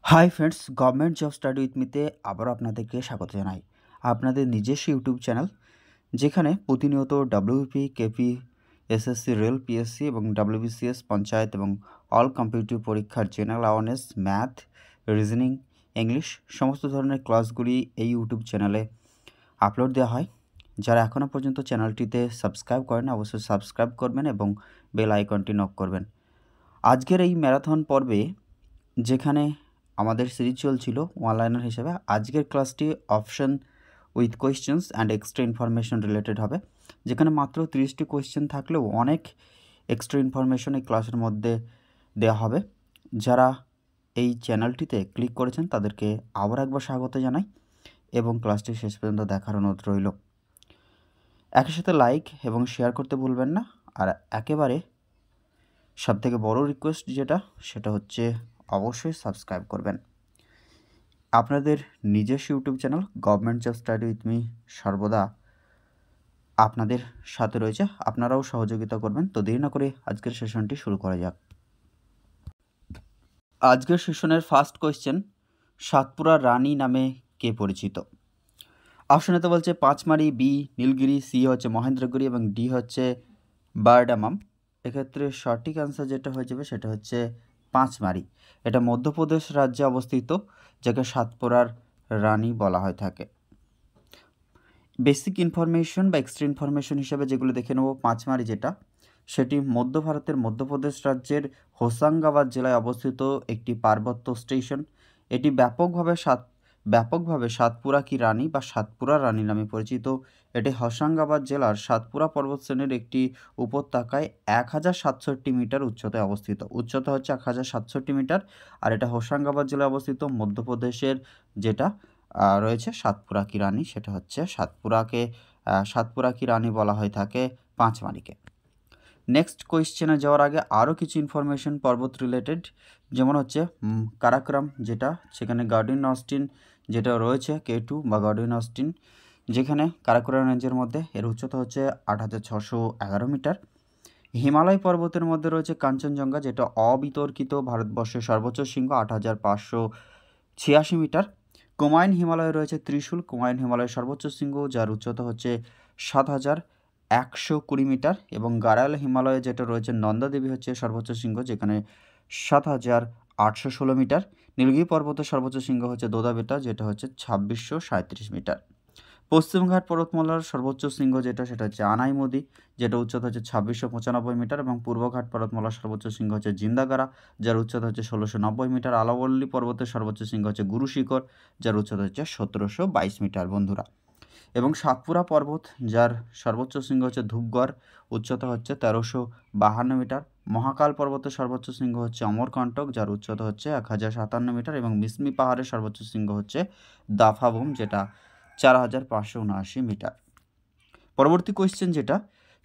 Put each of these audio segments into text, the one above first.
High friends, government job study with মিতে আবারও আপনাদেরকে স্বাগত জানাই। আপনাদের নিজস্ব ইউটিউব চ্যানেল, যেখানে প্রতিনিয়ত WP, KP, SSC, rail, PSC এবং ডাব্লিউবিসিএস, পঞ্চায়েত এবং অল কম্পিটিটিভ পরীক্ষার general awareness, math, reasoning, English সমস্ত ধরনের ক্লাসগুলি এই ইউটিউব চ্যানেলে আপলোড দেওয়া হয়। যারা এখনও পর্যন্ত চ্যানেলটিতে সাবস্ক্রাইব করেন, অবশ্যই সাবস্ক্রাইব করবেন এবং বেল আইকনটি নক করবেন। আজকের এই ম্যারাথন পর্বে, যেখানে আমাদের সিরিজ চলছিল ওয়ানলাইনার হিসেবে, আজকের ক্লাসটি option with questions and extra information related হবে, যেখানে মাত্র 30টি কোয়েশ্চেন থাকলেও অনেক এক্সট্রা ইনফরমেশন এই ক্লাসের মধ্যে দেওয়া হবে। যারা এই চ্যানেলটিতে ক্লিক করেছেন তাদেরকে আবার একবার স্বাগত জানাই এবং ক্লাসটি শেষ পর্যন্ত দেখার অনুরোধ রইল। একই সাথে লাইক এবং শেয়ার করতে ভুলবেন না। আর একেবারে সবথেকে বড় রিকোয়েস্ট সেটা হচ্ছে অবশ্যই সাবস্ক্রাইব করবেন। আপনাদের নিজস্ব YouTube channel government job study with me সর্বদা আপনাদের সাথে রয়েছে, আপনারাও সহযোগিতা করবেন। তো দেরি না করে আজকের সেশনটি শুরু করা যাক। আজকের সেশনের ফার্স্ট কোয়েশ্চেন, সাতপুরা রানী নামে কে পরিচিত? অপশনেতে বলছে পাঁচমারি, বি নীলগিরি, সি হচ্ছে মহেন্দ্রগিরি এবং ডি হচ্ছে বারডামাম। এক্ষেত্রে সঠিক অ্যান্সার যেটা হয়ে যাবে সেটা হচ্ছে পাঁচমারি। এটা মধ্যপ্রদেশ রাজ্যে অবস্থিত, যাকে সাতপুরার রানী বলা হয়ে থাকে। বেসিক ইনফরমেশন বা এক্সট্রা ইনফরমেশন হিসাবে যেগুলো দেখে নেব, পাঁচমারি সেটি মধ্য ভারতের মধ্যপ্রদেশ রাজ্যের হোসাঙ্গাবাদ জেলায় অবস্থিত একটি পার্বত্য স্টেশন। এটি ব্যাপকভাবে সাতপুরা কি রানী বা সাতপুরা রানী নামে পরিচিত। এটি হোসাঙ্গাবাদ জেলার সাতপুরা পর্বতশ্রেণীর একটি উপত্যকায় 1067 মিটার উচ্চতায় অবস্থিত। উচ্চতা হচ্ছে 1067 মিটার। আর এটা হোসাঙ্গাবাদ জেলায় অবস্থিত, মধ্যপ্রদেশের যেটা রয়েছে সাতপুরা কি রানী, সেটা হচ্ছে সাতপুরা কি রানী বলা হয়ে থাকে পাঁচমারিকে। নেক্সট কোয়েশ্চেনে যাওয়ার আগে আরও কিছু ইনফরমেশন পর্বত রিলেটেড, যেমন হচ্ছে কারাকোরাম, সেখানে গার্ডিয়ান অস্টিন যেটা রয়েছে, K2 বা গার্ডিয়ান অস্টিন, যেখানে কারাকোরাম রেঞ্জের মধ্যে, এর উচ্চতা হচ্ছে 8611 মিটার। হিমালয় পর্বতের মধ্যে রয়েছে কাঞ্চনজঙ্ঘা, যেটা অবিতর্কিত ভারতবর্ষের সর্বোচ্চ শৃঙ্গ, 8586 মিটার। কুমায়ুন হিমালয়ে রয়েছে ত্রিশূল, কুমায়ুন হিমালয়ের সর্বোচ্চ শৃঙ্গ, যার উচ্চতা হচ্ছে 7120 মিটার। এবং গাড়াল হিমালয়ে যেটা রয়েছে নন্দাদেবী হচ্ছে সর্বোচ্চ শৃঙ্গ, যেখানে 7816 মিটার। নীলগিরি পর্বতের সর্বোচ্চ শৃঙ্গ হচ্ছে দোদা বেটা, যেটা হচ্ছে 2637 মিটার। পশ্চিমঘাট পর্বতমালার সর্বোচ্চ শৃঙ্গ সেটা হচ্ছে আনাইমুদি, যেটা উচ্চতা হচ্ছে 2695 মিটার। এবং পূর্বঘাট পর্বতমালার সর্বোচ্চ শৃঙ্গ হচ্ছে জিন্দাগারা, যার উচ্চতা হচ্ছে 1690 মিটার। আলাওল্লি পর্বতের সর্বোচ্চ শৃঙ্গ হচ্ছে গুরু শিখর, যার উচ্চতা হচ্ছে 1722 মিটার বন্ধুরা। এবং সাতপুরা পর্বত, যার সর্বোচ্চ শৃঙ্গ হচ্ছে ধূপগড়, উচ্চতা হচ্ছে 1352 মিটার। মহাকাল পর্বতের সর্বোচ্চ শৃঙ্গ হচ্ছে অমরকণ্টক, যার উচ্চতা হচ্ছে 1057 মিটার। এবং মিসমি পাহাড়ের সর্বোচ্চ শৃঙ্গ হচ্ছে দাফাবুম, যেটা 4579 মিটার। পরবর্তী কোয়েশ্চেন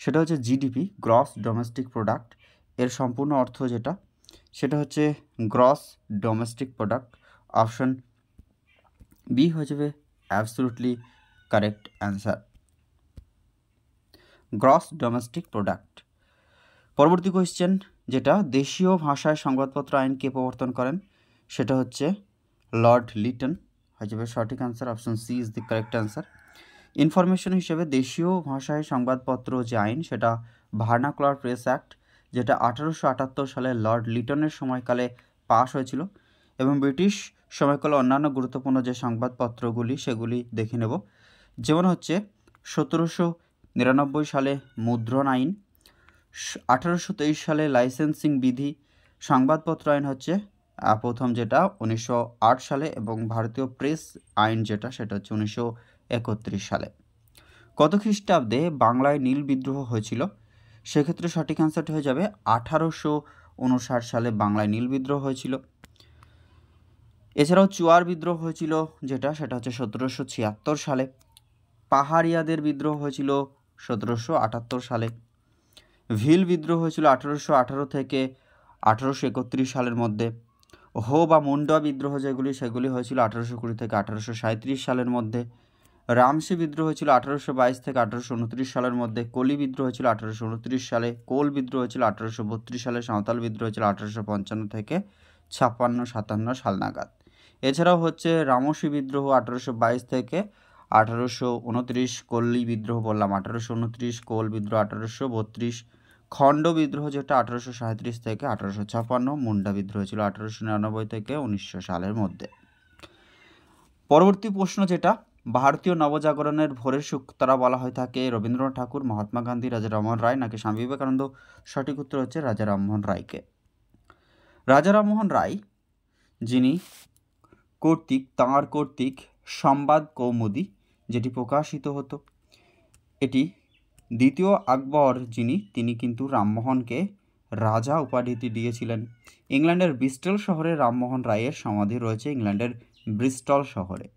সেটা হচ্ছে জিডিপি, গ্রস ডোমেস্টিক প্রোডাক্ট, এর সম্পূর্ণ অর্থ সেটা হচ্ছে gross domestic product. Option B হয়ে যাবে absolutely correct answer, gross domestic product. পরবর্তী কোয়েশ্চেন দেশীয় ভাষায় সংবাদপত্র আইন কে প্রবর্তন করেন? সেটা হচ্ছে লর্ড লিটন, হয়ে যাবে সঠিক answer. Option C is the correct answer. Information হিসেবে দেশীয় ভাষায় সংবাদপত্র যে আইন, সেটা ভার্নাকুলার প্রেস অ্যাক্ট, যেটা 1878 সালে লর্ড লিটনের সময়কালে পাশ হয়েছিল। এবং ব্রিটিশ সময়কালে অন্যান্য গুরুত্বপূর্ণ যে সংবাদপত্রগুলি সেগুলি দেখে নেব, যেমন হচ্ছে 1799 সালে মুদ্রণ আইন, 1823 সালে লাইসেন্সিং বিধি। সংবাদপত্র আইন হচ্ছে প্রথম, যেটা 1908 সালে। এবং ভারতীয় প্রেস আইন সেটা হচ্ছে 1931 সালে। কত খ্রিস্টাব্দে বাংলায় নীল বিদ্রোহ হয়েছিল? সেক্ষেত্রে সঠিক অ্যান্সারটি হয়ে যাবে 1859 সালে বাংলায় নীল বিদ্রোহ হয়েছিল। এছাড়াও চুয়ার বিদ্রোহ হয়েছিল, সেটা হচ্ছে 1776 সালে। পাহাড়িয়াদের বিদ্রোহ হয়েছিল 1778 সালে। ভিল বিদ্রোহ হয়েছিল 1818 থেকে 1831 সালের মধ্যে। হো বা মুন্ডা বিদ্রোহ সেগুলি হয়েছিল 1820 থেকে 1837 সালের মধ্যে। রামসি বিদ্রোহ হয়েছিল 1822 থেকে 1829 সালের মধ্যে। কলি বিদ্রোহ হয়েছিল 1829 সালে। কোল বিদ্রোহ হয়েছিল 1832 সালে। সাঁওতাল বিদ্রোহ হয়েছিল 1855 থেকে 56-57 সাল নাগাদ। এছাড়াও হচ্ছে রামসী বিদ্রোহ 1822 থেকে 1829, কল্লি বিদ্রোহ বললাম 1829, কোল বিদ্রোহ 1832, খণ্ড বিদ্রোহ যেটা 1837 থেকে 1856, মুন্ডা বিদ্রোহ ছিল 1899 থেকে 1900 সালের মধ্যে। পরবর্তী প্রশ্ন যেটা, ভারতীয় নবজাগরণের ভোরের তারা বলা হয়ে থাকে রবীন্দ্রনাথ ঠাকুর, মহাত্মা গান্ধী, রাজা রামমোহন রায় নাকি স্বামী বিবেকানন্দ? সঠিক উত্তর হচ্ছে রাজা রামমোহন রায়কে। রাজা রামমোহন রায় যিনি তাঁর কর্তৃক সংবাদ কৌমুদী যেটি প্রকাশিত হতো, এটি দ্বিতীয় আকবর তিনি কিন্তু রামমোহনকে রাজা উপাধিটি দিয়েছিলেন। ইংল্যান্ডের ব্রিস্টল শহরে রামমোহন রায়ের সমাধি রয়েছে, ইংল্যান্ডের ব্রিস্টল শহরে।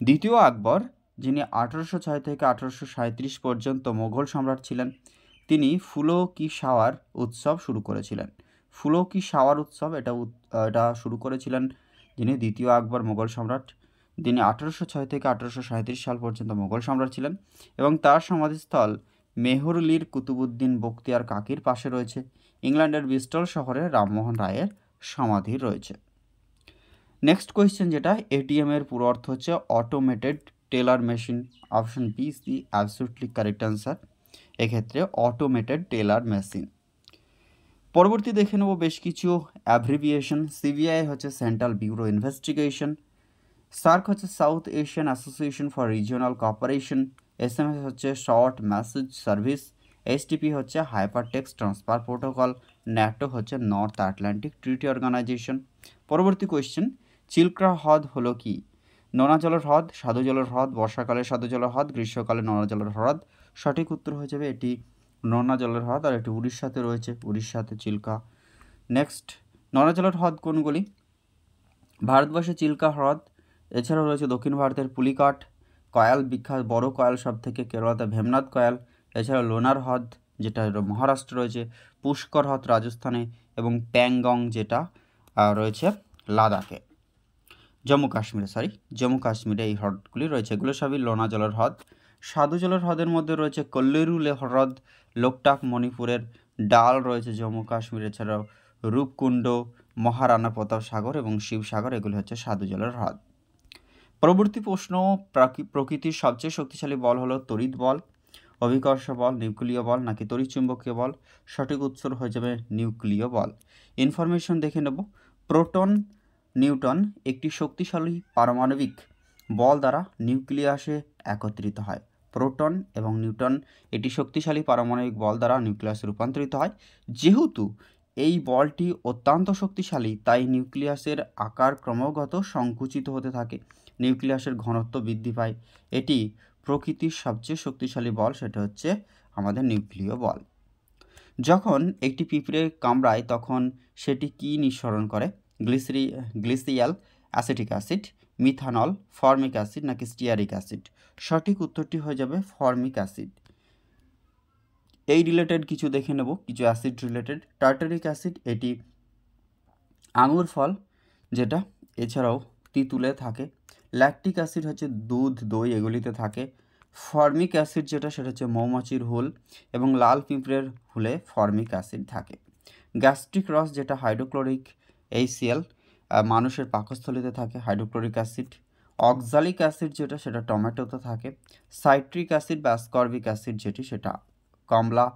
দ্বিতীয় আকবর যিনি 1806 থেকে 1837 পর্যন্ত মোগল সম্রাট ছিলেন, তিনি ফুলো কি শাওয়ার উৎসব শুরু করেছিলেন। ফুলো কি শাওয়ার উৎসব এটা শুরু করেছিলেন যিনি দ্বিতীয় আকবর মোগল সম্রাট। তিনি 1806 থেকে 1837 সাল পর্যন্ত মোগল সম্রাট ছিলেন এবং তার সমাধিস্থল মেহরুলির কুতুবুদ্দিন বখতিয়ার কাকির পাশে রয়েছে। ইংল্যান্ডের ব্রিস্টল শহরে রামমোহন রায়ের সমাধি রয়েছে। নেক্সট কোয়েশ্চেন যেটা, এটিএম এর পুরো অর্থ হচ্ছে automated teller machine. Option B is the absolutely correct answer, এক্ষেত্রে অটোমেটেড টেলার মেশিন। পরবর্তী দেখে নেব বেশ কিছু অ্যাব্রিভিয়েশন। সিবিআই হচ্ছে সেন্ট্রাল ব্যুরো ইনভেস্টিগেশন, সার্ক হচ্ছে South Asian Association for Regional Cooperation, SMS হচ্ছে শর্ট মেসেজ সার্ভিস, এসটিপি হচ্ছে hyper text transfer protocol, NATO হচ্ছে নর্থ আটলান্টিক ট্রিটি অর্গানাইজেশন। পরবর্তী কোয়েশ্চেন, চিল্কা হ্রদ হলো কি? নোনা জলের হ্রদ, স্বাদু জলের হ্রদ, বর্ষাকালে স্বাদু জলের হ্রদ, গ্রীষ্মকালে নোনা জলের হ্রদ? সঠিক উত্তর হয়ে যাবে এটি নোনা জলের হ্রদ, আর এটি উড়িষ্যাতে রয়েছে, উড়িষ্যাতে চিল্কা। নেক্সট, নোনা জলের হ্রদ কোনগুলি? ভারতবর্ষে চিল্কা হ্রদ, এছাড়াও রয়েছে দক্ষিণ ভারতের পুলিকাট, কয়াল বিখ্যাত বড় কয়াল সব থেকে কেরলাতে ভেমনাথ কয়াল, এছাড়াও লোনার হ্রদ যেটা মহারাষ্ট্র রয়েছে, পুষ্কর হ্রদ রাজস্থানে, এবং প্যাংগং যেটা রয়েছে লাদাখে, জম্মু কাশ্মীরে এই হ্রদগুলি রয়েছে, এগুলো সবই লোনা জলের হ্রদ। স্বাদু জলের হ্রদের মধ্যে রয়েছে কল্লেরু হ্রদ লোকটাক মণিপুরের, ডাল রয়েছে জম্মু কাশ্মীর, এছাড়াও রূপকুণ্ড, মহারানা প্রতাপ সাগর এবং শিবসাগর, এগুলি হচ্ছে স্বাদু জলের হ্রদ। পরবর্তী প্রশ্ন, প্রকৃতির সবচেয়ে শক্তিশালী বল হলো তড়িৎ বল, অভিকর্ষ বল, নিউক্লিয় বল নাকি তড়িৎচুম্বকীয় বল? সঠিক উত্তর হয়ে যাবে নিউক্লিয় বল। ইনফরমেশন দেখে নেব। প্রোটন নিউট্রন একটি শক্তিশালী পারমাণবিক বল দ্বারা নিউক্লিয়াসে একত্রিত হয়। প্রোটন এবং নিউট্রন একটি শক্তিশালী পারমাণবিক বল দ্বারা নিউক্লিয়াসে রূপান্তরিত হয়। যেহেতু এই বলটি অত্যন্ত শক্তিশালী, তাই নিউক্লিয়াসের আকার ক্রমাগত সংকুচিত হতে থাকে, নিউক্লিয়াসের ঘনত্ব বৃদ্ধি পায়। এটি প্রকৃতির সবচেয়ে শক্তিশালী বল, সেটা হচ্ছে আমাদের নিউক্লিয় বল। যখন একটি পিঁপড়ে কামড়ায় তখন সেটি কি নিঃসরণ করে? Glacial, acetic acid, methanol, formic acid নাকি স্টিয়ারিক অ্যাসিড? সঠিক উত্তরটি হয়ে যাবে ফর্মিক অ্যাসিড। এই রিলেটেড কিছু দেখে নেব, কিছু অ্যাসিড রিলেটেড। টার্টারিক অ্যাসিড এটি আঙুর ফল যেটা, এছাড়াও তিঁতুলে থাকে। ল্যাকটিক অ্যাসিড হচ্ছে দুধ, দই এগুলিতে থাকে। ফর্মিক অ্যাসিড যেটা, সেটা হচ্ছে মৌমাছির হুল এবং লাল পিঁপড়ের হুলে ফর্মিক অ্যাসিড থাকে। গ্যাস্ট্রিক রস যেটা হাইড্রোক্লোরিক HCl মানুষের পাকস্থলীতে থাকে, হাইড্রোক্লোরিক অ্যাসিড। অক্সালিক অ্যাসিড যেটা, সেটা টমেটোতে থাকে। সাইট্রিক অ্যাসিড বা অ্যাসকর্বিক অ্যাসিড যেটি, সেটা কমলা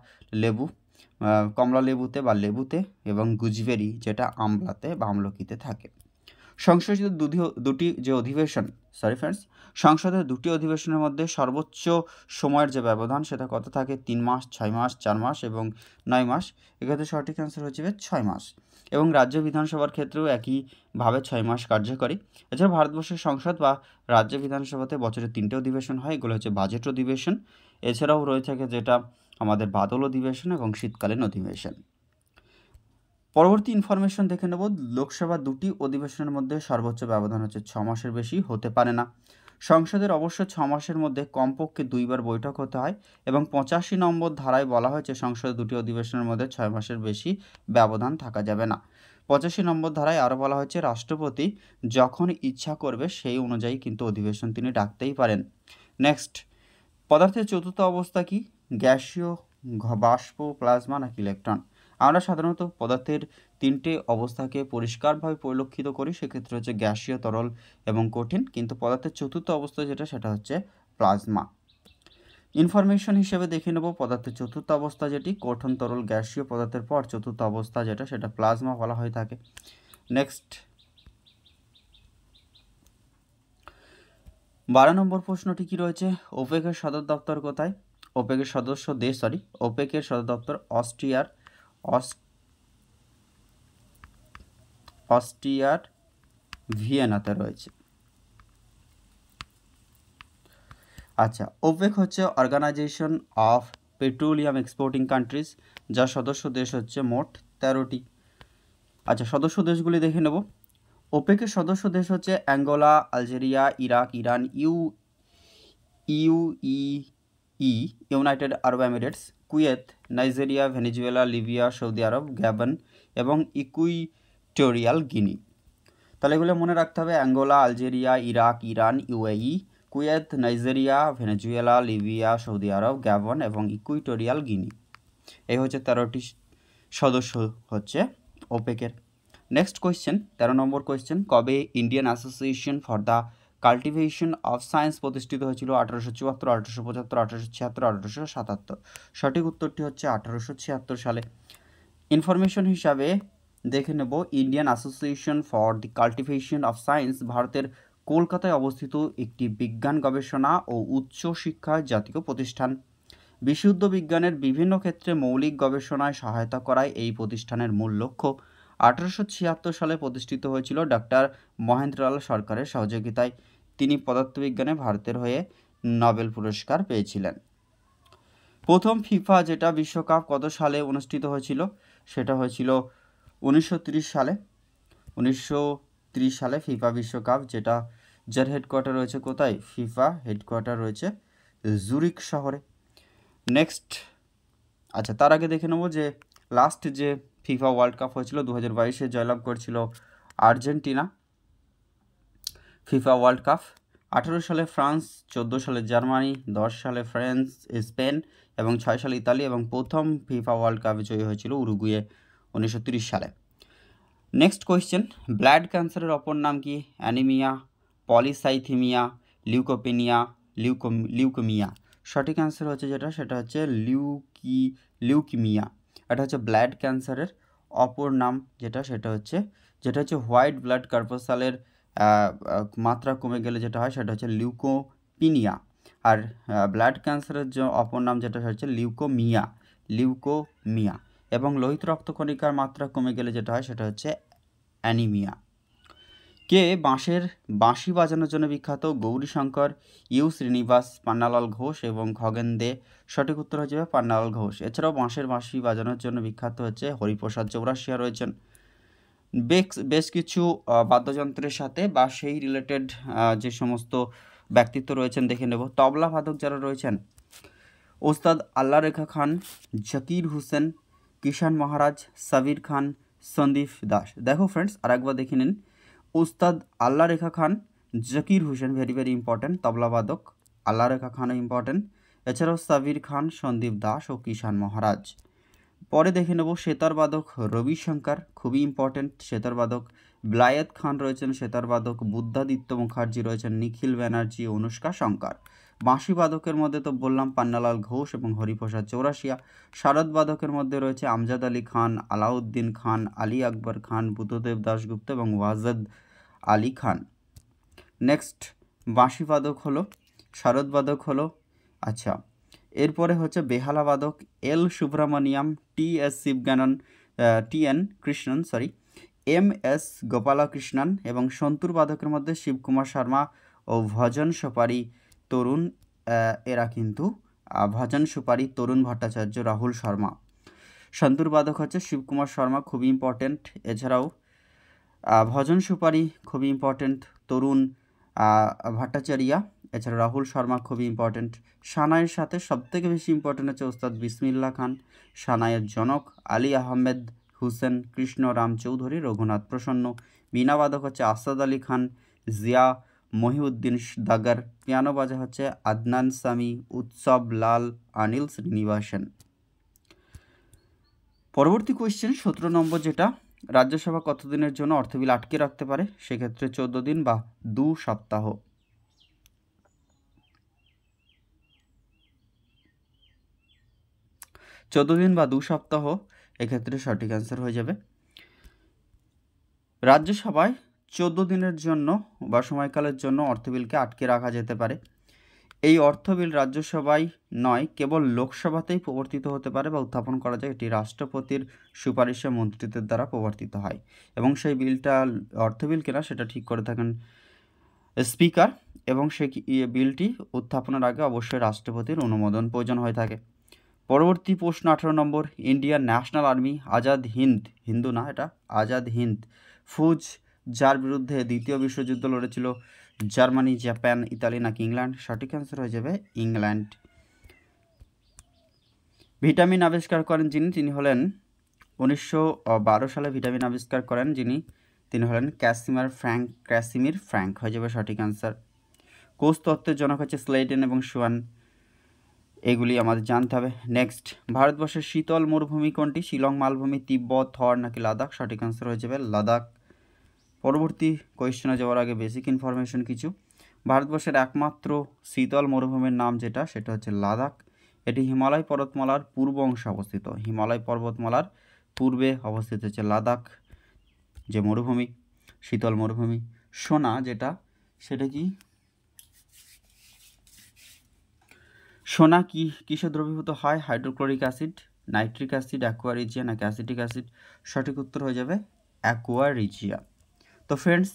লেবুতে বা লেবুতে, এবং গুজবেরি যেটা আমলাতে বা আমলকিতে থাকে। সংসদের দুটি অধিবেশনের মধ্যে সর্বোচ্চ সময়ের যে ব্যবধান সেটা কত থাকে? 3 মাস, 6 মাস, 4 মাস এবং 9 মাস। এক্ষেত্রে সঠিক অ্যান্সার হচ্ছে 6 মাস, এবং রাজ্য বিধানসভার ক্ষেত্রেও একইভাবে 6 মাস কার্যকরী। এছাড়া ভারতবর্ষের সংসদ বা রাজ্য বিধানসভাতে বছরে 3টে অধিবেশন হয়, এগুলো হচ্ছে বাজেট অধিবেশন, এছাড়াও রয়ে থাকে যেটা আমাদের বাদল অধিবেশন এবং শীতকালীন অধিবেশন। পরবর্তী ইনফরমেশন দেখে নেব। লোকসভা দুটি অধিবেশনের মধ্যে সর্বোচ্চ ব্যবধান হচ্ছে 6 মাসের বেশি হতে পারে না। সংসদের অবশ্য 6 মাসের মধ্যে কমপক্ষে 2বার বৈঠক হতে হয়, এবং 85 নম্বর ধারায় বলা হয়েছে সংসদের দুটি অধিবেশনের মধ্যে 6 মাসের বেশি ব্যবধান থাকা যাবে না। 85 নম্বর ধারায় আরও বলা হয়েছে রাষ্ট্রপতি যখন ইচ্ছা করবে সেই অনুযায়ী কিন্তু অধিবেশন তিনি ডাকতেই পারেন। নেক্সট, পদার্থের চতুর্থ অবস্থা কি? গ্যাসীয়, বাষ্প, প্লাজমা নাকি ইলেকট্রন? আমরা সাধারণত পদার্থের তিনটে অবস্থাকে পরিষ্কারভাবে পরিলক্ষিত করি সেক্ষেত্রে হচ্ছে গ্যাসীয়, তরল এবং কঠিন। কিন্তু পদার্থের চতুর্থ অবস্থা যেটা সেটা হচ্ছে প্লাজমা। ইনফরমেশন হিসেবে দেখে নেব পদার্থের চতুর্থ অবস্থা যেটি কঠিন, তরল, গ্যাসীয় পদার্থের পর চতুর্থ অবস্থা যেটা সেটা প্লাজমা বলা হয়ে থাকে। নেক্সট 12 নম্বর প্রশ্নটি কি রয়েছে, ওপেকের সদর দপ্তর কোথায়? ওপেকের ওপেকের সদর দপ্তর অস্ট্রিয়ার ভিয়েনাতে রয়েছে। আচ্ছা, ওপেক হচ্ছে Organisation of Petroleum Exporting Countries, যার সদস্য দেশ হচ্ছে মোট 13টি। আচ্ছা, সদস্য দেশগুলি দেখে নেব। ওপেকের সদস্য দেশ হচ্ছে Angola, Algeria, Iraq, Iran, United Arab Emirates, Kuwait, Nigeria, Venezuela, Libya, Saudi Arab, Gabon এবং ইকুইটোরিয়াল গিনি। তাহলে এগুলো মনে রাখতে হবে, Angola, Algeria, Iraq, Iran, UAE, Kuwait, Nigeria, Venezuela, Libya, Saudi Arab, Gabon এবং ইকুইটোরিয়াল গিনি। এই হচ্ছে 13টি সদস্য হচ্ছে ওপেকের। নেক্সট কোয়েশ্চেন, 13 নম্বর কোয়েশ্চেন, কবে Indian Association for the Cultivation of Science প্রতিষ্ঠিত হয়েছিল? 1874, 1875, 1876, 1877। সঠিক উত্তরটি হচ্ছে 1876 সালে। ইনফরমেশন হিসাবে দেখে নেব, Indian Association for the cultivation of science ভারতের কলকাতায় অবস্থিত একটি বিজ্ঞান গবেষণা ও উচ্চ শিক্ষা জাতীয় প্রতিষ্ঠান। বিশুদ্ধ বিজ্ঞানের বিভিন্ন ক্ষেত্রে মৌলিক গবেষণায় সহায়তা করাই এই প্রতিষ্ঠানের মূল লক্ষ্য। 1876 সালে প্রতিষ্ঠিত হয়েছিল ডক্টর মহেন্দ্রলাল সরকারের সহযোগিতায়। তিনি পদার্থবিজ্ঞানে ভারতের হয়ে নোবেল পুরস্কার পেয়েছিলেন। প্রথম ফিফা যেটা বিশ্বকাপ কত সালে অনুষ্ঠিত হয়েছিল? সেটা হয়েছিল 1930 সালে। 1930 সালে ফিফা বিশ্বকাপ, যেটা যার হেডকোয়ার্টার রয়েছে কোথায়? ফিফা হেডকোয়ার্টার রয়েছে জুরিক শহরে। নেক্সট, আচ্ছা তার আগে দেখে নেব যে লাস্ট যে ফিফা ওয়ার্ল্ড কাপ হয়েছিল 2022-এ জয়লাভ করেছিল আর্জেন্টিনা। ফিফা ওয়ার্ল্ড কাপ 18 সালে ফ্রান্স, 14 সালে জার্মানি, 10 সালে ফ্রান্স, স্পেন এবং 6 সালে ইতালি, এবং প্রথম ফিফা ওয়ার্ল্ড কাপ জয়ী হয়েছিল উরুগুয়ে 1930 সালে। নেক্সট কোয়েশ্চেন, ব্লাড ক্যান্সারের অপর নাম কি? Anaemia, polycythaemia, leucopenia, leukaemia. সঠিক অ্যান্সার হচ্ছে যেটা সেটা হচ্ছে লিউকিমিয়া। এটা হচ্ছে ব্লাড ক্যান্সারের অপর নাম, যেটা হচ্ছে হোয়াইট ব্লাড কর্পাসালের মাত্রা কমে গেলে যেটা হয় সেটা হচ্ছে লিউকোপিনিয়া। আর ব্লাড ক্যান্সারের যে অপর নাম যেটা হচ্ছে লিউকোমিয়া। এবং লোহিত রক্তকণিকার মাত্রা কমে গেলে যেটা হয় সেটা হচ্ছে অ্যানিমিয়া। কে বাঁশি বাজানোর জন্য বিখ্যাত? গৌরীশঙ্কর, ইউ শ্রীনিবাস, পান্নালাল ঘোষ এবং খগেন দে। সঠিক উত্তর হচ্ছে পান্নালাল ঘোষ। এছাড়াও বাঁশি বাজানোর জন্য বিখ্যাত হচ্ছে হরিপ্রসাদ চৌরাশিয়া রয়েছেন। বেশ কিছু বাদ্যযন্ত্রের সাথে বা সেই রিলেটেড যে সমস্ত ব্যক্তিত্ব রয়েছেন দেখে নেব। তবলা বাদক যারা রয়েছেন, ওস্তাদ আল্লাহ রেখা খান, জাকির হোসেন, কিষান মহারাজ, সাবির খান, সন্দীপ দাস। দেখো ফ্রেন্ডস, আরেকবার দেখে নিন, Ustad Allah Rakha Khan, Zakir Hussain very very important তবলাবাদক, আল্লাহ রেখা খানও ইম্পর্ট্যান্ট, এছাড়াও সাবির খান, সন্দীপ দাস ও কিষান মহারাজ। পরে দেখে নেব সেতার বাদক রবিশঙ্কর, খুবই ইম্পর্ট্যান্ট সেতার বাদক। বিলায়েত খান রয়েছেন সেতার বাদক, বুদ্ধাদিত্য মুখার্জি রয়েছেন, নিখিল ব্যানার্জি, অনুষ্কা শঙ্কর। বাঁশি বাদকের মধ্যে তো বললাম পান্নালাল ঘোষ এবং হরিপ্রসাদ চৌরাশিয়া। শারদ বাদকের মধ্যে রয়েছে আমজাদ আলী খান, আলাউদ্দিন খান, আলী আকবর খান, বুদ্ধদেব দাশগুপ্ত এবং ওয়াজেদ আলী খান। নেক্সট, বাঁশি বাদক হলো, শারদ বাদক হলো, আচ্ছা এরপরে হচ্ছে বেহালা বাদক এল সুব্রমণিয়াম, টি.এন. কৃষ্ণন, এম.এস. গোপালকৃষ্ণন, এবং সন্তুর বাদকের মধ্যে শিবকুমার শর্মা ও ভজন সুপারি তরুণ ভট্টাচার্য, রাহুল শর্মা। সন্তুর বাদক হচ্ছে শিবকুমার শর্মা, খুবই ইম্পর্টেন্ট। এছাড়াও ভজন সুপারি খুবই ইম্পর্টেন্ট, তরুণ ভট্টাচার্য, এছাড়া রাহুল শর্মা খুবই ইম্পর্টেন্ট। সানাইয়ের সাথে সবথেকে বেশি ইম্পর্টেন্ট হচ্ছে ওস্তাদ বিসমিল্লা খান। সানাইয়ের জনক আলী আহমেদ হুসেন, কৃষ্ণ রাম চৌধুরী, রঘুনাথ প্রসন্ন। বীণাবাদক হচ্ছে আসাদ আলী খান, জিয়া মহিউদ্দিন দাগার। পিয়ানো বাজা হচ্ছে আদনান সামি, উৎসব লাল, অনিল শ্রীনিবাসন। পরবর্তী কোয়েশ্চেন 17 নম্বর, যেটা রাজ্যসভা কতদিনের জন্য অর্থ বিল আটকে রাখতে পারে? সেক্ষেত্রে 14 দিন বা 2 সপ্তাহ। দিন বা 2 সপ্তাহ এক্ষেত্রে সঠিক অ্যান্সার হয়ে যাবে। রাজ্যসভায় 14 দিনের জন্য বা সময়কালের জন্য অর্থ বিলকে আটকে রাখা যেতে পারে। এই অর্থ বিল রাজ্যসভায় নয়, কেবল লোকসভাতেই প্রবর্তিত হতে পারে বা উত্থাপন করা যায়। এটি রাষ্ট্রপতির সুপারিশে মন্ত্রীদের দ্বারা প্রবর্তিত হয় এবং সেই বিলটা অর্থ বিল কিনা সেটা ঠিক করে থাকেন স্পিকার, এবং সেই বিলটি উত্থাপনের আগে অবশ্যই রাষ্ট্রপতির অনুমোদন প্রয়োজন হয়ে থাকে। পরবর্তী প্রশ্ন 18 নম্বর। Indian National Army Azad Hind, Hindu না এটা, আজাদ হিন্দ ফৌজ যার বিরুদ্ধে দ্বিতীয় বিশ্বযুদ্ধ লড়েছিল? জার্মানি, জাপান, ইতালি নাকি ইংল্যান্ড? সঠিক অ্যান্সার হয়ে যাবে ইংল্যান্ড। ভিটামিন আবিষ্কার করেন যিনি, তিনি হলেন 1912 সালে ভিটামিন আবিষ্কার করেন যিনি, তিনি হলেন ক্যাসিমির ফ্র্যাঙ্ক হয়ে যাবে সঠিক অ্যান্সার। কোষ তত্ত্বের জনক হচ্ছে স্লেডেন এবং সোয়ান, এগুলি আমাদের জানতে হবে। নেক্সট, ভারতবর্ষের শীতল মরুভূমি কোনটি? শিলং, মালভূমি, তিব্বত, থর নাকি লাদাখ? সঠিক অ্যান্সার হয়ে যাবে লাদাখ। পরবর্তী কোয়েশ্চেনে যাওয়ার আগে বেসিক ইনফরমেশন কিছু। ভারতবর্ষের একমাত্র শীতল মরুভূমির নাম যেটা, সেটা হচ্ছে লাদাখ। এটি হিমালয় পর্বতমালার পূর্ব অংশে অবস্থিত। হিমালয় পর্বতমালার পূর্বে অবস্থিত হচ্ছে লাদাখ যে মরুভূমি, শীতল মরুভূমি। সোনা যেটা, সেটা কি? সোনা কি কিসে দ্রবীভূত হয়? Hydrochloric acid, nitric acid, aqua regia নাকি অ্যাসিটিক অ্যাসিড? সঠিক উত্তর হয়ে যাবে অ্যাকোয়ারিজিয়া। তো ফ্রেন্ডস,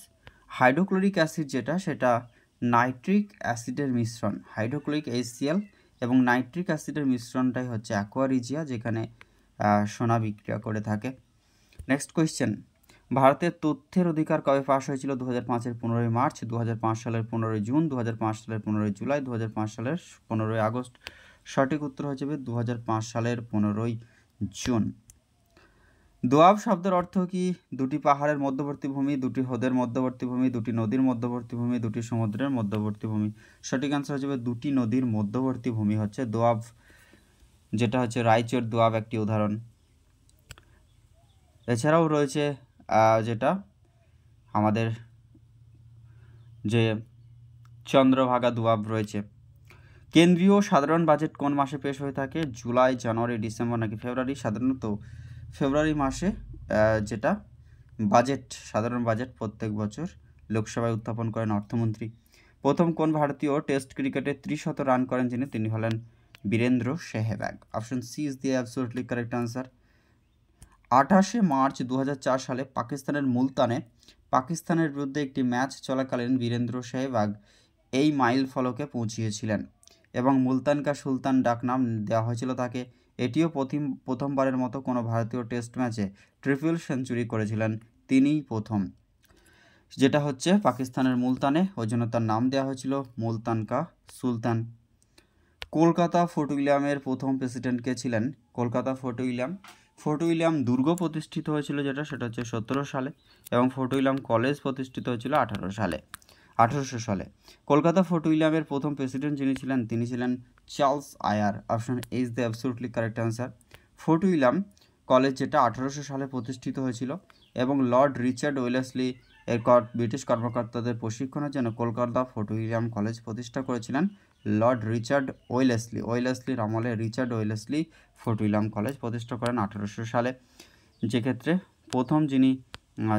হাইড্রোক্লোরিক অ্যাসিড যেটা, সেটা নাইট্রিক অ্যাসিডের মিশ্রণ। হাইড্রোক্লোরিক HCl এবং নাইট্রিক অ্যাসিডের মিশ্রণটাই হচ্ছে অ্যাকোয়ারিজিয়া, যেখানে সোনা বিক্রিয়া করে থাকে। নেক্সট কোয়েশ্চেন, ভারতের তথ্যের অধিকার কবে পাস হয়েছিল? 2005-এর 15ই মার্চ, 2005 সালের 15ই জুন, 2005 সালের 15ই জুলাই, 2005 সালের 15ই আগস্ট? সঠিক উত্তর হয়ে যাবে 2005 সালের 15ই জুন। দোয়াব শব্দের অর্থ কি? দুটি পাহাড়ের মধ্যবর্তী ভূমি, দুটি হ্রদের মধ্যবর্তী ভূমি, দুটি নদীর মধ্যবর্তী ভূমি, দুটি সমুদ্রের মধ্যবর্তী ভূমি? সঠিক অ্যান্সার হয়ে যাবে দুটি নদীর মধ্যবর্তী ভূমি হচ্ছে দোয়াব, যেটা হচ্ছে রায়চর দোয়াব একটি উদাহরণ। এছাড়াও রয়েছে যেটা আমাদের যে চন্দ্রভাগা দোয়াব রয়েছে। কেন্দ্রীয় সাধারণ বাজেট কোন মাসে পেশ হয়ে থাকে? জুলাই, জানুয়ারি, ডিসেম্বর নাকি ফেব্রুয়ারি? সাধারণত ফেব্রুয়ারি মাসে যেটা বাজেট, সাধারণ বাজেট প্রত্যেক বছর লোকসভায় উত্থাপন করেন অর্থমন্ত্রী। প্রথম কোন ভারতীয় টেস্ট ক্রিকেটে 30 রান করেন যিনি, তিনি হলেন Virender Sehwag. Option C is the absolutely correct answer. 28 March 2004 সালে পাকিস্তানের মুলতানে পাকিস্তানের বিরুদ্ধে একটি ম্যাচ চলাকালীন বীরেন্দ্র সেহবাগ এই মাইল ফলকে পৌঁছিয়েছিলেন এবং মুলতান কা সুলতান ডাকনাম দেওয়া হয়েছিল তাকে। এটিও প্রথমবারের মতো কোনো ভারতীয় টেস্ট ম্যাচে ট্রিপল সেঞ্চুরি করেছিলেন তিনিই প্রথম, যেটা হচ্ছে পাকিস্তানের মুলতানে, ওই জন্য তার নাম দেওয়া হয়েছিল মুলতান কা সুলতান। কলকাতা ফোর্ট উইলিয়ামের প্রথম প্রেসিডেন্ট কে ছিলেন? কলকাতা ফোর্ট উইলিয়াম দুর্গ প্রতিষ্ঠিত হয়েছিল যেটা, সেটা হচ্ছে 17 সালে, এবং ফোর্ট উইলিয়াম কলেজ প্রতিষ্ঠিত হয়েছিল 1800 সালে। কলকাতা ফোর্ট উইলিয়ামের প্রথম প্রেসিডেন্ট যিনি ছিলেন, তিনি ছিলেন Charles Eyre. Option A is the absolutely correct answer. Fort William College যেটা 1800 সালে প্রতিষ্ঠিত হয়েছিল এবং লর্ড রিচার্ড ওয়েলেসলি এর ব্রিটিশ কর্মকর্তাদের প্রশিক্ষণের জন্য কলকাতা ফোর্ট উইলিয়াম কলেজ প্রতিষ্ঠা করেছিলেন লর্ড রিচার্ড ওয়েলেসলির আমলে Richard Wellesley fort William college প্রতিষ্ঠা করেন 1800 সালে, যেক্ষেত্রে প্রথম যিনি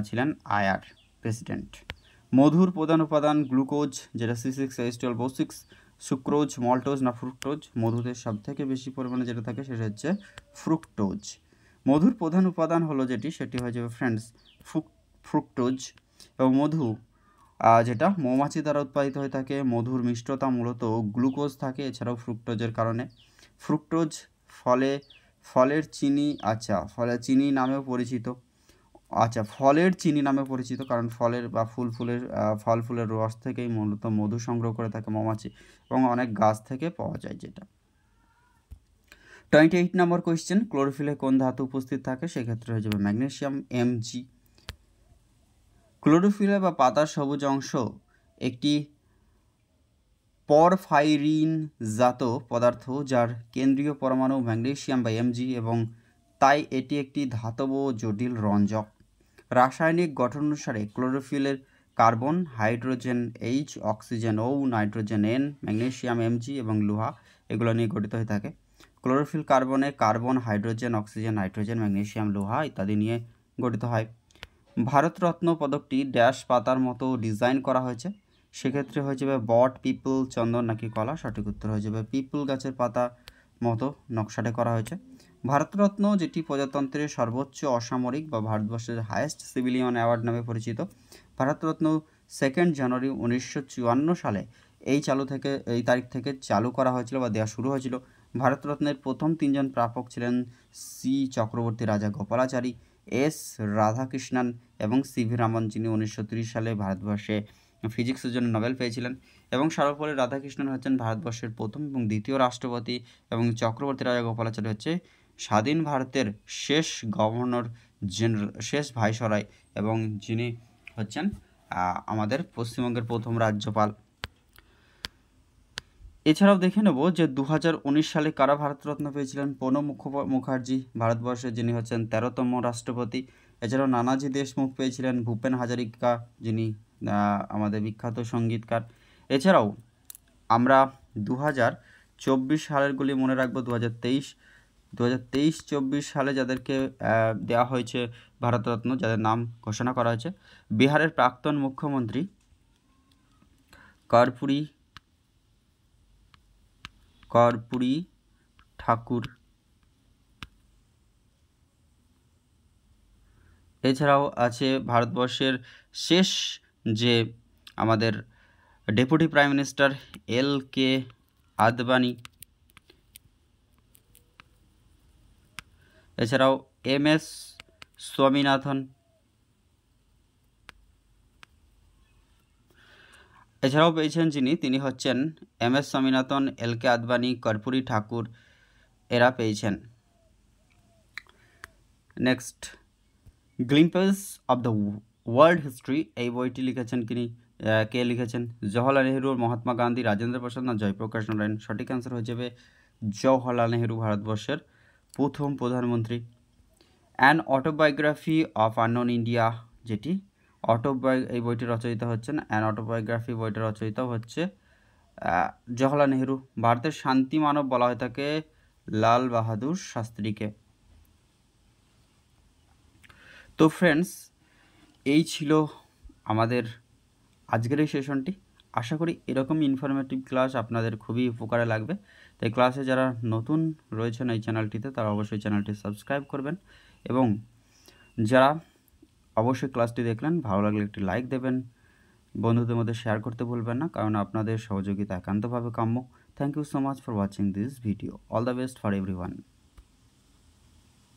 ছিলেন আয়ার প্রেসিডেন্ট। মধুর প্রধান উপাদান গ্লুকোজ, যেটা C6H12O6, সুক্রোজ, মল্টোজ না ফ্রুক্টোজ? মধুতে সবথেকে বেশি পরিমাণে যেটা থাকে সেটা হচ্ছে ফ্রুক্টোজ। মধুর প্রধান উপাদান হলো যেটি, সেটি হয়ে যাবে ফ্রেন্ডস ফ্রুক্টোজ। এবং মধু যেটা মৌমাছি দ্বারা উৎপাদিত হয়ে থাকে, মধুর মিষ্টতা মূলত গ্লুকোজ থাকে, এছাড়াও ফ্রুক্টোজের কারণে। ফ্রুক্টোজ ফলের চিনি নামেও পরিচিত। ফলের চিনি নামে পরিচিত, কারণ ফলের বা ফল ফুলের রস থেকেই মূলত মধু সংগ্রহ করে থাকে মৌমাছি, এবং অনেক গাছ থেকে পাওয়া যায় যেটা। 28 নম্বর কোয়েশ্চেন, ক্লোরোফিলে কোন ধাতু উপস্থিত থাকে? সেক্ষেত্রে হয়ে যাবে ম্যাগনেসিয়াম, Mg। ক্লোরোফিলে বা পাতার সবুজ অংশ একটি পরফাইরিন জাত পদার্থ যার কেন্দ্রীয় পরমাণু ম্যাগনেসিয়াম বা Mg, এবং তাই এটি একটি ধাতব জটিল রঞ্জক। রাসায়নিক গঠন অনুসারে ক্লোরোফিলের carbon, hydrogen H, oxygen O, nitrogen N, magnesium Mg এবং লোহা এগুলো নিয়ে গঠিত হয়ে থাকে। ক্লোরোফিল কার্বনে carbon, hydrogen, oxygen, nitrogen, magnesium, লোহা ইত্যাদি নিয়ে গঠিত হয়। ভারতরত্ন পদকটি ড্যাশ পাতার মতো ডিজাইন করা হয়েছে, সেক্ষেত্রে হয়ে যাবে বট, পিপল, চন্দন নাকি কলা। সঠিক উত্তর হয়ে যাবে পিপল গাছের পাতা মতো নকশাটে করা হয়েছে। ভারতরত্ন, যেটি প্রজাতন্ত্রের সর্বোচ্চ অসামরিক বা ভারতবর্ষের হায়েস্ট সিভিলিয়ান অ্যাওয়ার্ড নামে পরিচিত। ভারতরত্ন 2 জানুয়ারি 1954 সালে এই তারিখ থেকে চালু করা হয়েছিল বা দেওয়া শুরু হয়েছিল। ভারতরত্নের প্রথম 3 জন প্রাপক ছিলেন সি চক্রবর্তী রাজা গোপালাচারী, এস রাধাকৃষ্ণন এবং সিভি রামন, যিনি 1930 সালে ভারতবর্ষে ফিজিক্সের জন্য নোবেল পেয়েছিলেন। এবং সর্বোপরি রাধাকৃষ্ণন হচ্ছেন ভারতবর্ষের প্রথম এবং দ্বিতীয় রাষ্ট্রপতি, এবং চক্রবর্তী রাজা গোপালাচারী হচ্ছে স্বাধীন ভারতের শেষ গভর্নর জেনারেল, শেষ ভাইসরয়, এবং যিনি হচ্ছেন আমাদের পশ্চিমবঙ্গের প্রথম রাজ্যপাল। এছাড়াও দেখে নেব যে 2019 সালে কারা ভারতরত্ন পেয়েছিলেন। প্রণব মুখার্জি ভারতবর্ষের, যিনি হচ্ছেন 13তম রাষ্ট্রপতি। এছাড়াও নানাজি দেশমুখ পেয়েছিলেন, ভূপেন হাজারিকা, যিনি আমাদের বিখ্যাত সঙ্গীতকার। এছাড়াও আমরা 2024 সালেরগুলি মনে রাখবো। 2023-24 সালে যাদেরকে দেওয়া হয়েছে ভারতরত্ন, যাদের নাম ঘোষণা করা হয়েছে: বিহারের প্রাক্তন মুখ্যমন্ত্রী কর্পূরী ঠাকুর। এছাড়াও আছে ভারতবর্ষের শেষ যে আমাদের deputy prime minister LK Advani. এছাড়াও MS স্বামীনাথন। এছাড়াও পেয়েছেন তিনি হচ্ছেন MS স্বামীনাথন, LK আদবানি, কর্পূরী ঠাকুর, এরা পেয়েছেন। Next, glimpse of the world history, এই বইটি লিখেছেন কে লিখেছেন? জওহরলাল নেহরু, মহাত্মা গান্ধী, রাজেন্দ্র প্রসাদ না জয়প্রকাশ নারায়ণ? সঠিক অ্যান্সার হয়ে যাবে জওহরলাল নেহরু, ভারতবর্ষের প্রথম প্রধানমন্ত্রী। An autobiography of unknown India, যেটি এই বইটি রচয়িতা হচ্ছেন, অ্যান অটোবায়োগ্রাফি বইটি রচয়িতা হচ্ছে জওহরলাল নেহরু। ভারতের শান্তি মানব বলা হয়ে থাকে লাল বাহাদুর শাস্ত্রীকে। তো ফ্রেন্ডস, এই ছিল আমাদের আজকের এই সেশনটি। আশা করি এরকম ইনফরমেটিভ ক্লাস আপনাদের খুবই উপকারে লাগবে। তাই ক্লাসে যারা নতুন রয়েছেন এই চ্যানেলটিতে, তারা অবশ্যই চ্যানেলটি সাবস্ক্রাইব করবেন, এবং যারা অবশ্যই ক্লাসটি দেখলেন, ভালো লাগলে একটি লাইক দেবেন, বন্ধুদের মধ্যে শেয়ার করতে ভুলবেন না, কারণ আপনাদের সহযোগিতা একান্তভাবে কাম্য। Thank you so much for watching this video. All the best for everyone.